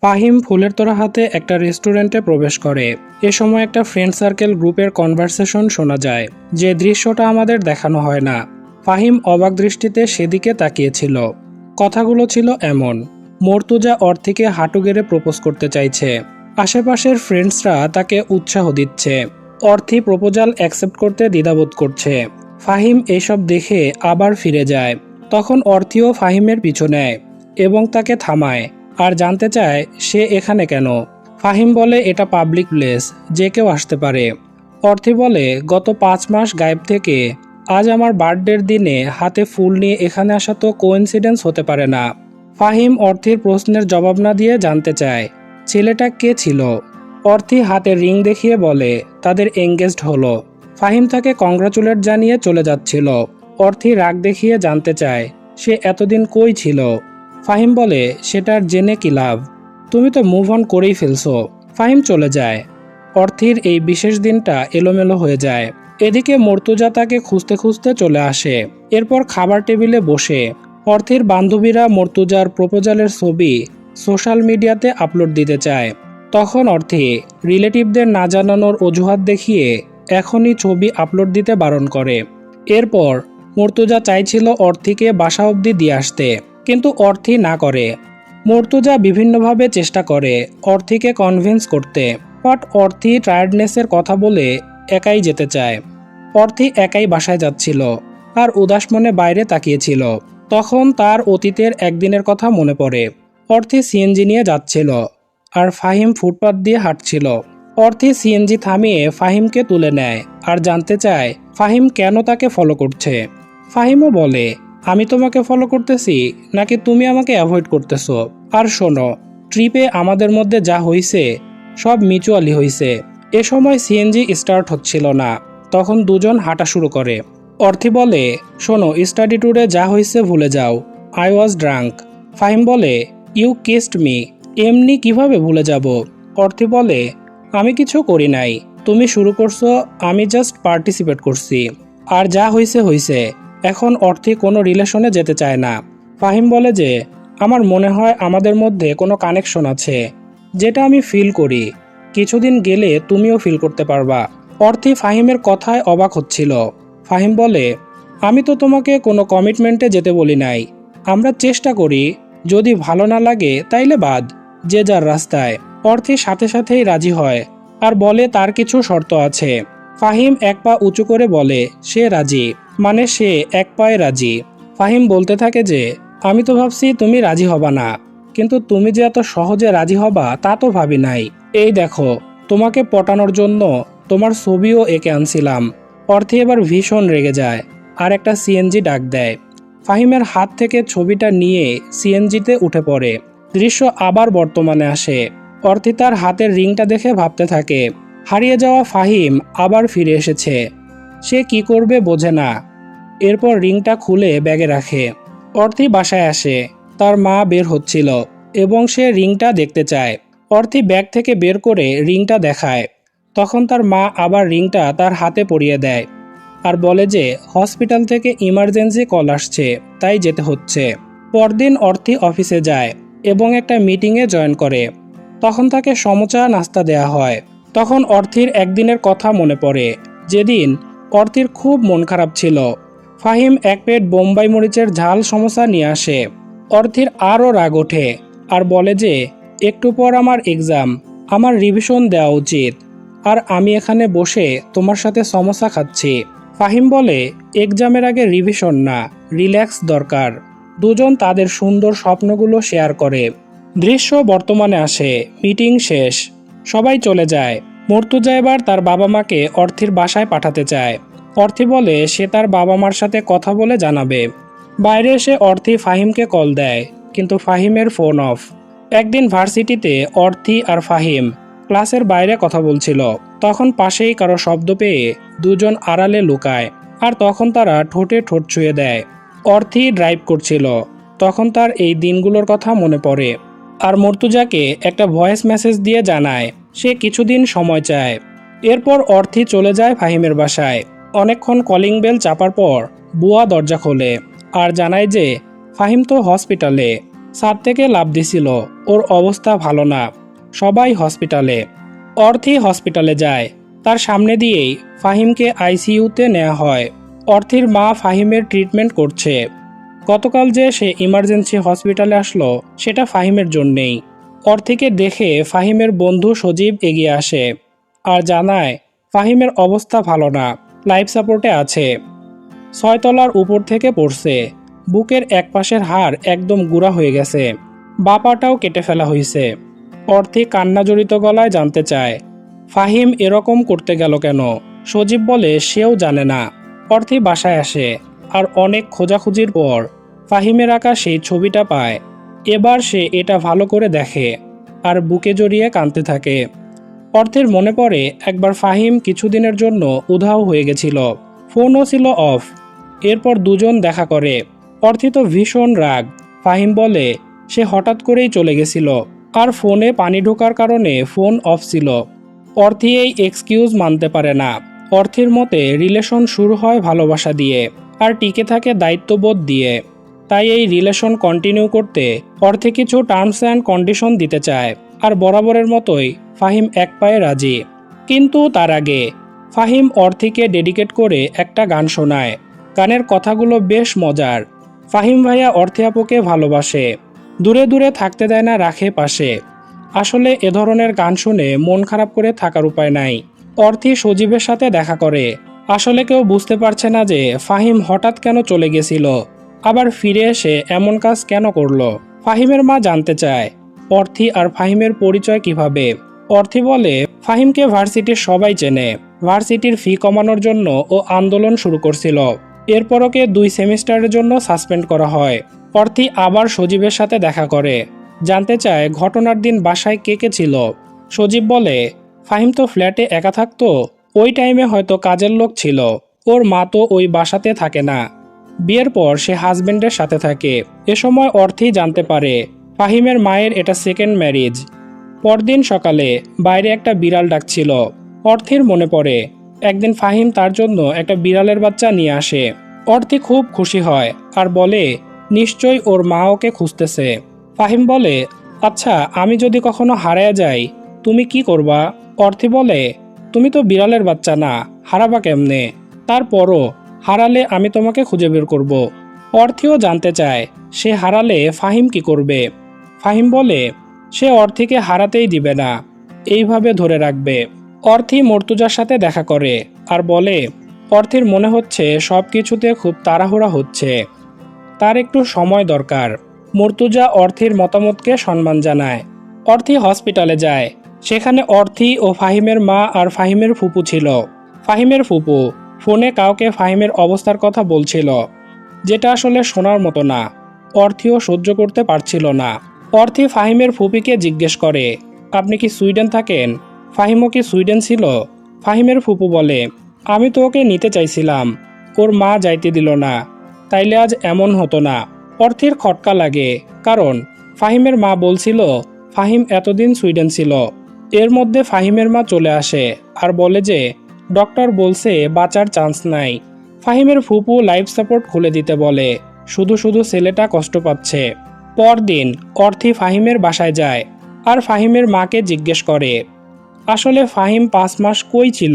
ফাহিম ফুলের তোড়া হাতে একটা রেস্টুরেন্টে প্রবেশ করে। এ সময় একটা ফ্রেন্ড সার্কেল গ্রুপের কনভারসেশন শোনা যায়, যে দৃশ্যটা আমাদের দেখানো হয় না। ফাহিম অবাক দৃষ্টিতে সেদিকে তাকিয়েছিল। কথাগুলো ছিল এমন: মর্তুজা অর্থিকে হাঁটু গেড়ে প্রপোজ করতে চাইছে। আশেপাশের ফ্রেন্ডসরা তাকে উৎসাহ দিচ্ছে। অর্থি প্রপোজাল অ্যাকসেপ্ট করতে দ্বিধাবোধ করছে। ফাহিম এসব দেখে আবার ফিরে যায়। তখন অর্থিও ফাহিমের পিছু নেয় এবং তাকে থামায় আর জানতে চায় সে এখানে কেন। ফাহিম বলে এটা পাবলিক প্লেস, যে কেউ আসতে পারে। অর্থি বলে গত 5 মাস গায়েব থেকে আজ আমার বার্থডের দিনে হাতে ফুল নিয়ে এখানে আসা তো কোইন্সিডেন্স হতে পারে না। ফাহিম অর্থির প্রশ্নের জবাব না দিয়ে জানতে চায় ছেলেটা কে ছিল। অর্থি হাতের রিং দেখিয়ে বলে তাদের এঙ্গেজড হলো। ফাহিম তাকে কংগ্রাচুলেট জানিয়ে চলে যাচ্ছিল। অর্থি রাগ দেখিয়ে জানতে চায় সে এতদিন কই ছিল। ফাহিম বলে সেটার জেনে কি লাভ, তুমি তো মুভ অন করেই ফেলছো। ফাহিম চলে যায়। অর্থির এই বিশেষ দিনটা এলোমেলো হয়ে যায়। এদিকে মর্তুজা তাকে খুঁজতে খুঁজতে চলে আসে। এরপর খাবার টেবিলে বসে অর্থির বান্ধবীরা মর্তুজার প্রপোজালের ছবি সোশ্যাল মিডিয়াতে আপলোড দিতে চায়। তখন অর্থি রিলেটিভদের না জানানোর অজুহাত দেখিয়ে এখনই ছবি আপলোড দিতে বারণ করে। এরপর মর্তুজা চাইছিল অর্থিকে বাসা অবধি দিয়ে আসতে, কিন্তু অর্থি না করে। মর্তুজা বিভিন্নভাবে চেষ্টা করে অর্থিকে কনভিন্স করতে, বাট অর্থি টায়ার্ডনেসের কথা বলে একাই যেতে চায়। অর্থি একাই বাসায় যাচ্ছিল আর উদাস মনে বাইরে তাকিয়েছিল। তখন তার অতীতের একদিনের কথা মনে পড়ে। অর্থি সিএনজি নিয়ে যাচ্ছিল আর ফাহিম ফুটপাত দিয়ে হাঁটছিল। অর্থি সিএনজি থামিয়ে ফাহিমকে তুলে নেয় আর জানতে চায় ফাহিম কেন তাকে ফলো করছে। ফাহিমও বলে আমি তোমাকে ফলো করতেছি নাকি তুমি আমাকে অ্যাভয়েড করতেছো। আর শোনো, ট্রিপে আমাদের মধ্যে যা হইছে সব মিউচুয়ালি হইছে। এ সময় সিএনজি স্টার্ট হচ্ছিল না। তখন দুজন হাঁটা শুরু করে। অর্থি বলে শোনো, স্টাডি ট্যুরে যা হইছে ভুলে যাও, আই ওয়াজ ড্রাঙ্ক। ফাহিম বলে ইউ কিসড মি, এমনি কিভাবে ভুলে যাব। অর্থি বলে আমি কিছু করি নাই, তুমি শুরু করছো, আমি জাস্ট পার্টিসিপেট করছি। আর যা হইছে হইছে। এখন অর্থি কোনো রিলেশনে যেতে চায় না। ফাহিম বলে যে আমার মনে হয় আমাদের মধ্যে কোনো কানেকশন আছে, যেটা আমি ফিল করি। কিছুদিন গেলে তুমিও ফিল করতে পারবা। অর্থি ফাহিমের কথায় অবাক হচ্ছিল। ফাহিম বলে আমি তো তোমাকে কোনো কমিটমেন্টে যেতে বলি নাই, আমরা চেষ্টা করি, যদি ভালো না লাগে তাইলে বাদ, যে যার রাস্তায়। অর্থি সাথে সাথেই রাজি হয় আর বলে তার কিছু শর্ত আছে। ফাহিম এক পা উঁচু করে বলে সে রাজি, মানে সে এক পায়ে রাজি। ফাহিম বলতে থাকে যে আমি তো ভাবছি তুমি রাজি হবা না, কিন্তু তুমি যে এত সহজে রাজি হবা তা তো ভাবি নাই। এই দেখো, তোমাকে পটানোর জন্য তোমার ছবিও এঁকে আনছিলাম। অর্থি এবার ভীষণ রেগে যায় আর একটা সিএনজি ডাক দেয়। ফাহিমের হাত থেকে ছবিটা নিয়ে সিএনজিতে উঠে পড়ে। দৃশ্য আবার বর্তমানে আসে। অর্থি তার হাতের রিংটা দেখে ভাবতে থাকে হারিয়ে যাওয়া ফাহিম আবার ফিরে এসেছে। সে কি করবে বোঝে না। এরপর রিংটা খুলে ব্যাগে রাখে। অর্থি বাসায় আসে। তার মা বের হচ্ছিল এবং সে রিংটা দেখতে চায়। অর্থি ব্যাগ থেকে বের করে রিংটা দেখায়। তখন তার মা আবার রিংটা তার হাতে পরিয়ে দেয় আর বলে যে হসপিটাল থেকে ইমার্জেন্সি কল আসছে, তাই যেতে হচ্ছে। পরদিন অর্থি অফিসে যায় এবং একটা মিটিংয়ে জয়েন করে। তখন তাকে সমচা নাস্তা দেয়া হয়। তখন অর্থির একদিনের কথা মনে পড়ে, যেদিন অর্থির খুব মন খারাপ ছিল। ফাহিম এক প্লেট বোম্বাই মরিচের ঝাল সমোসা নিয়ে আসে। অর্থির আরও রাগ ওঠে আর বলে যে একটু পর আমার এক্সাম, আমার রিভিশন দেওয়া উচিত, আর আমি এখানে বসে তোমার সাথে সমোসা খাচ্ছি। ফাহিম বলে এক্সামের আগে রিভিশন না, রিল্যাক্স দরকার। দুজন তাদের সুন্দর স্বপ্নগুলো শেয়ার করে। দৃশ্য বর্তমানে আসে। মিটিং শেষ, সবাই চলে যায়। মর্তুজা এবার তার বাবা মাকে অর্থির বাসায় পাঠাতে চায়। অর্থি বলে সে তার বাবা মার সাথে কথা বলে জানাবে। বাইরে এসে অর্থি ফাহিমকে কল দেয়, কিন্তু ফাহিমের ফোন অফ। একদিন ভার্সিটিতে অর্থি আর ফাহিম ক্লাসের বাইরে কথা বলছিল। তখন পাশেই কারো শব্দ পেয়ে দুজন আড়ালে লুকায়, আর তখন তারা ঠোঁটে ঠোঁট ছুঁয়ে দেয়। অর্থি ড্রাইভ করছিল। তখন তার এই দিনগুলোর কথা মনে পড়ে আর মর্তুজাকে একটা ভয়েস মেসেজ দিয়ে জানায় সে কিছুদিন সময় চায়। এরপর অর্থি চলে যায় ফাহিমের বাসায়। অনেকক্ষণ কলিং বেল চাপার পর বুয়া দরজা খোলে আর জানায় যে ফাহিম তো হসপিটালে। ছাদ থেকে লাফ দিছিল। ওর অবস্থা ভালো না। সবাই হসপিটালে। অর্থি হসপিটালে যায়। তার সামনে দিয়েই ফাহিমকে আইসিইউতে নেওয়া হয়। অর্থির মা ফাহিমের ট্রিটমেন্ট করছে। গতকাল যে সে ইমার্জেন্সি হসপিটালে আসলো সেটা ফাহিমের জন্যেই। অর্থিকে দেখে ফাহিমের বন্ধু সজীব এগিয়ে আসে আর জানায় ফাহিমের অবস্থা ভালো না, লাইফ সাপোর্টে আছে। 6 তলার উপর থেকে পড়ছে। বুকের এক পাশের হাড় একদম গুঁড়া হয়ে গেছে। বাপাটাও কেটে ফেলা হয়েছে। অর্থি কান্নাজড়িত গলায় জানতে চায় ফাহিম এরকম করতে গেল কেন। সজীব বলে সেও জানে না। অর্থি বাসায় আসে আর অনেক খোঁজাখুঁজির পর ফাহিমের আঁকা সেই ছবিটা পায়। এবার সে এটা ভালো করে দেখে আর বুকে জড়িয়ে কাঁদতে থাকে। অর্থের মনে পড়ে একবার ফাহিম কিছুদিনের জন্য উধাও হয়ে গেছিল। ফোনও ছিল অফ। এরপর দুজন দেখা করে। অর্থি তো ভীষণ রাগ। ফাহিম বলে সে হঠাৎ করেই চলে গেছিল আর ফোনে পানি ঢোকার কারণে ফোন অফ ছিল। অর্থি এই এক্সকিউজ মানতে পারে না। অর্থের মতে রিলেশন শুরু হয় ভালোবাসা দিয়ে আর টিকে থাকে দায়িত্ববোধ দিয়ে। তাই এই রিলেশন কন্টিনিউ করতে অর্থে কিছু টার্মস অ্যান্ড কন্ডিশন দিতে চায় আর বরাবরের মতোই ফাহিম এক পায়ে রাজি। কিন্তু তার আগে ফাহিম অর্থিকে ডেডিকেট করে একটা গান শোনায়। গানের কথাগুলো বেশ মজার। ফাহিম ভাইয়া অর্থি আপুকে ভালোবাসে, দূরে দূরে থাকতে দেয় না, রাখে পাশে। আসলে এ ধরনের গান শুনে মন খারাপ করে থাকার উপায় নাই। অর্থি সজীবের সাথে দেখা করে। আসলে কেউ বুঝতে পারছে না যে ফাহিম হঠাৎ কেন চলে গেছিল, আবার ফিরে এসে এমন কাজ কেন করলো। ফাহিমের মা জানতে চায় অর্থি আর ফাহিমের পরিচয় কিভাবে। অর্থি বলে ফাহিমকে ভার্সিটির সবাই চেনে। ভার্সিটির ফি কমানোর জন্য ও আন্দোলন শুরু করছিল। এরপর ওকে 2 সেমিস্টারের জন্য সাসপেন্ড করা হয়। অর্থি আবার সজীবের সাথে দেখা করে। জানতে চায় ঘটনার দিন বাসায় কে কে ছিল। সজীব বলে ফাহিম তো ফ্ল্যাটে একা থাকতো, ওই টাইমে হয়তো কাজের লোক ছিল। ওর মা তো ওই বাসাতে থাকে না। বিয়ের পর সে হাজবেন্ডের সাথে থাকে। এ সময় অর্থই জানতে পারে ফাহিমের মায়ের এটা সেকেন্ড ম্যারেজ। পরদিন সকালে বাইরে একটা বিড়াল ডাকছিল। অর্থির মনে পড়ে একদিন ফাহিম তার জন্য একটা বিড়ালের বাচ্চা নিয়ে আসে। অর্থি খুব খুশি হয় আর বলে নিশ্চয়ই ওর মা ওকে খুঁজতেছে। ফাহিম বলে আচ্ছা, আমি যদি কখনো হারিয়ে যাই তুমি কি করবা? অর্থি বলে তুমি তো বিড়ালের বাচ্চা না, হারাবা কেমনে? তারপরও হারালে আমি তোমাকে খুঁজে বের করব। অর্থিও জানতে চায় সে হারালে ফাহিম কি করবে। ফাহিম বলে সে অর্থিকে হারাতেই দিবে না, এইভাবে ধরে রাখবে। অর্থি মর্তুজার সাথে দেখা করে আর বলে অর্থির মনে হচ্ছে সব কিছুতে খুব তাড়াহুড়া হচ্ছে, তার একটু সময় দরকার। মর্তুজা অর্থির মতামতকে সম্মান জানায়। অর্থি হসপিটালে যায়। সেখানে অর্থি ও ফাহিমের মা আর ফাহিমের ফুপু ছিল। ফাহিমের ফুপু ফোনে কাউকে ফাহিমের অবস্থার কথা বলছিল, যেটা আসলে শোনার মতো না। অর্থিও সহ্য করতে পারছিল না। অর্থি ফাহিমের ফুপিকে জিজ্ঞেস করে আপনি কি সুইডেন থাকেন? ফাহিমও কি সুইডেন ছিল? ফাহিমের ফুপু বলে আমি তো ওকে নিতে চাইছিলাম, ওর মা যাইতে দিল না, তাইলে আজ এমন হতো না। অর্থির খটকা লাগে, কারণ ফাহিমের মা বলছিল ফাহিম এতদিন সুইডেন ছিল। এর মধ্যে ফাহিমের মা চলে আসে আর বলে যে ডক্টর বলছে বাঁচার চান্স নাই। ফাহিমের ফুপু লাইফ সাপোর্ট খুলে দিতে বলে, শুধু শুধু ছেলেটা কষ্ট পাচ্ছে। পরদিন অর্থি ফাহিমের বাসায় যায় আর ফাহিমের মাকে জিজ্ঞেস করে আসলে ফাহিম 5 মাস কই ছিল।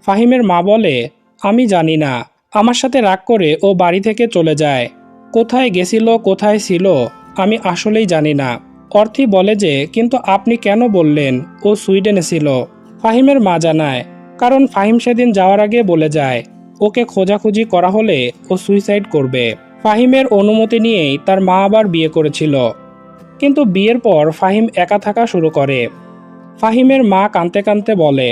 ফাহিমের মা বলে আমি জানি না, আমার সাথে রাগ করে ও বাড়ি থেকে চলে যায়। কোথায় গেছিল কোথায় ছিল আমি আসলেই জানি না। অর্থি বলে যে কিন্তু আপনি কেন বললেন ও সুইডেনে ছিল? ফাহিমের মা জানায় কারণ ফাহিম সেদিন যাওয়ার আগে বলে যায় ওকে খোঁজাখুঁজি করা হলে ও সুইসাইড করবে। ফাহিমের অনুমতি নিয়েই তার মা আবার বিয়ে করেছিল। কিন্তু বিয়ের পর ফাহিম একা থাকা শুরু করে। ফাহিমের মা কাঁদতে কাঁদতে বলে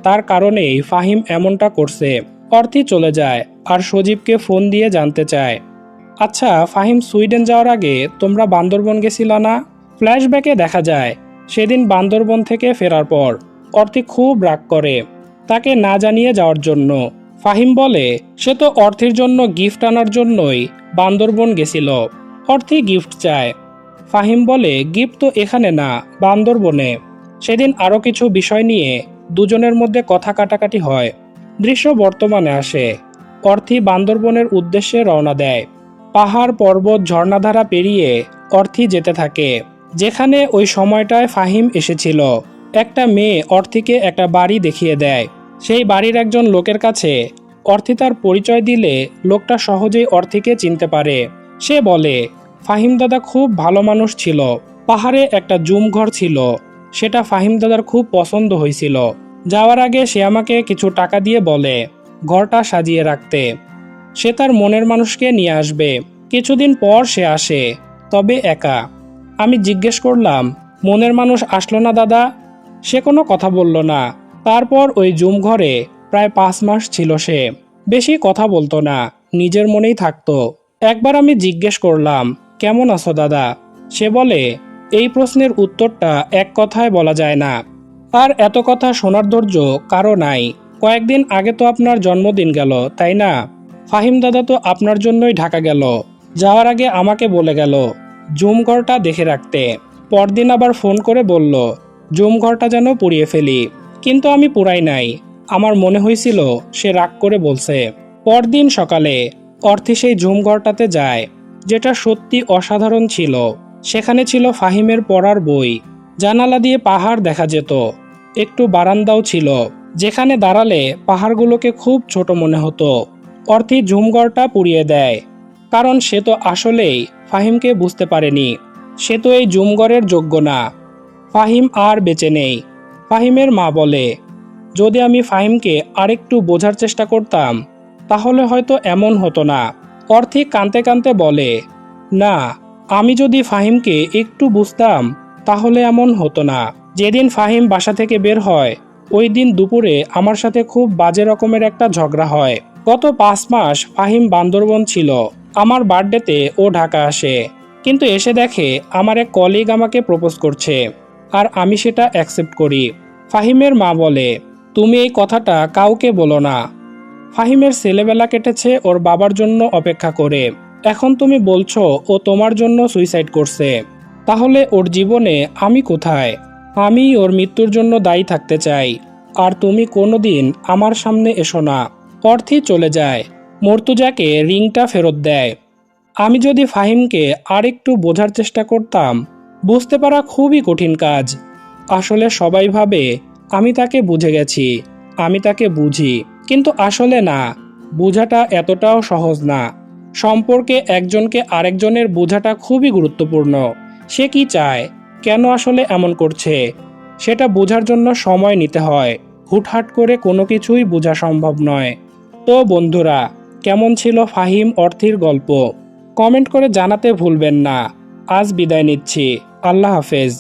তার কারণেই ফাহিম এমনটা করছে। অর্থি চলে যায় আর সজীবকে ফোন দিয়ে জানতে চায় আচ্ছা, ফাহিম সুইডেন যাওয়ার আগে তোমরা বান্দরবন গেছিল না? ফ্ল্যাশব্যাকে দেখা যায় সেদিন বান্দরবন থেকে ফেরার পর অর্থি খুব রাগ করে তাকে না জানিয়ে যাওয়ার জন্য। ফাহিম বলে সে তো অর্থির জন্য গিফট আনার জন্যই বান্দরবন গেছিল, অর্থি গিফট চায়। ফাহিম বলে গিফট তো এখানে না, বান্দরবনে। সেদিন আরও কিছু বিষয় নিয়ে দুজনের মধ্যে কথা কাটাকাটি হয়। দৃশ্য বর্তমানে আসে। অর্থি বান্দরবনের উদ্দেশ্যে রওনা দেয়। পাহাড় পর্বত ঝর্ণাধারা পেরিয়ে অর্থি যেতে থাকে যেখানে ওই সময়টায় ফাহিম এসেছিল। একটা মেয়ে অর্থিকে একটা বাড়ি দেখিয়ে দেয়। সেই বাড়ির একজন লোকের কাছে অর্থি তার পরিচয় দিলে লোকটা সহজেই অর্থিকে চিনতে পারে। সে বলে, ফাহিম দাদা খুব ভালো মানুষ ছিল। পাহাড়ে একটা জুম ঘর ছিল, সেটা ফাহিম দাদার খুব পছন্দ হয়েছিল। যাওয়ার আগে সে আমাকে কিছু টাকা দিয়ে বলে ঘরটা সাজিয়ে রাখতে। সে তার মনের মানুষকে নিয়ে আসবে। কিছুদিন পর সে আসে, তবে একা। আমি জিজ্ঞেস করলাম, মনের মানুষ আসলো না দাদা? সে কোনো কথা বলল না। তারপর ওই জুম ঘরে প্রায় 5 মাস ছিল সে। বেশি কথা বলতো না, নিজের মনেই থাকতো। একবার আমি জিজ্ঞেস করলাম, কেমন আছো দাদা? সে বলে, এই প্রশ্নের উত্তরটা এক কথায় বলা যায় না। আর এত কথা শোনার ধৈর্য কারো নাই। কয়েকদিন আগে তো আপনার জন্মদিন গেল, তাই না? ফাহিম দাদা তো আপনার জন্যই ঢাকা গেল। যাওয়ার আগে আমাকে বলে গেল জুম ঘরটা দেখে রাখতে। পরদিন আবার ফোন করে বলল জুম ঘরটা যেন পুড়িয়ে ফেলি, কিন্তু আমি পুরাই নাই। আমার মনে হয়েছিল সে রাগ করে বলছে। পরদিন সকালে অর্থি সেই জুম ঘরটাতে যায়, যেটা সত্যি অসাধারণ ছিল। সেখানে ছিল ফাহিমের পড়ার বই। জানালা দিয়ে পাহাড় দেখা যেত। একটু বারান্দাও ছিল, যেখানে দাঁড়ালে পাহাড়গুলোকে খুব ছোট মনে হতো। অর্থি ঝুমঘরটা পুড়িয়ে দেয়, কারণ সে তো আসলেই ফাহিমকে বুঝতে পারেনি। সে তো এই ঝুমঘরের যোগ্য না। ফাহিম আর বেঁচে নেই। ফাহিমের মা বলে, যদি আমি ফাহিমকে আরেকটু বোঝার চেষ্টা করতাম তাহলে হয়তো এমন হতো না। অর্থি কাঁদতে কাঁদতে বলে, না, আমি যদি ফাহিমকে একটু বুঝতাম তাহলে এমন হতো না। যেদিন ফাহিম বাসা থেকে বের হয় ওই দিন দুপুরে আমার সাথে খুব বাজে রকমের একটা ঝগড়া হয়। গত 5 মাস ফাহিম বান্দরবন ছিল। আমার বার্থডেতে ও ঢাকা আসে, কিন্তু এসে দেখে আমার এক কলিগ আমাকে প্রপোজ করছে, আর আমি সেটা অ্যাকসেপ্ট করি। ফাহিমের মা বলে, তুমি এই কথাটা কাউকে বলো না। ফাহিমের ছেলেবেলা কেটেছে ওর বাবার জন্য অপেক্ষা করে। এখন তুমি বলছো ও তোমার জন্য সুইসাইড করছে। তাহলে ওর জীবনে আমি কোথায়? আমি ওর মৃত্যুর জন্য দায়ী থাকতে চাই, আর তুমি কোনোদিন আমার সামনে এসো না। অর্থি চলে যায়। মর্তুজাকে রিংটা ফেরত দেয়। আমি যদি ফাহিমকে আরেকটু বোঝার চেষ্টা করতাম। বুঝতে পারা খুবই কঠিন কাজ। আসলে সবাই ভাবে আমি তাকে বুঝে গেছি, আমি তাকে বুঝি, কিন্তু আসলে না। বোঝাটা এতটাও সহজ না। সম্পর্কে একজনকে আরেকজনের বোঝাটা খুবই গুরুত্বপূর্ণ। সে কি চায়, কেন আসলে এমন করছে, সেটা বোঝার জন্য সময় নিতে হয়। হুটহাট করে কোনো কিছুই বোঝা সম্ভব নয়। তো বন্ধুরা, কেমন ছিল ফাহিম অর্থির গল্প? কমেন্ট করে জানাতে ভুলবেন না। আজ বিদায় নিচ্ছি। আল্লাহ হাফেজ।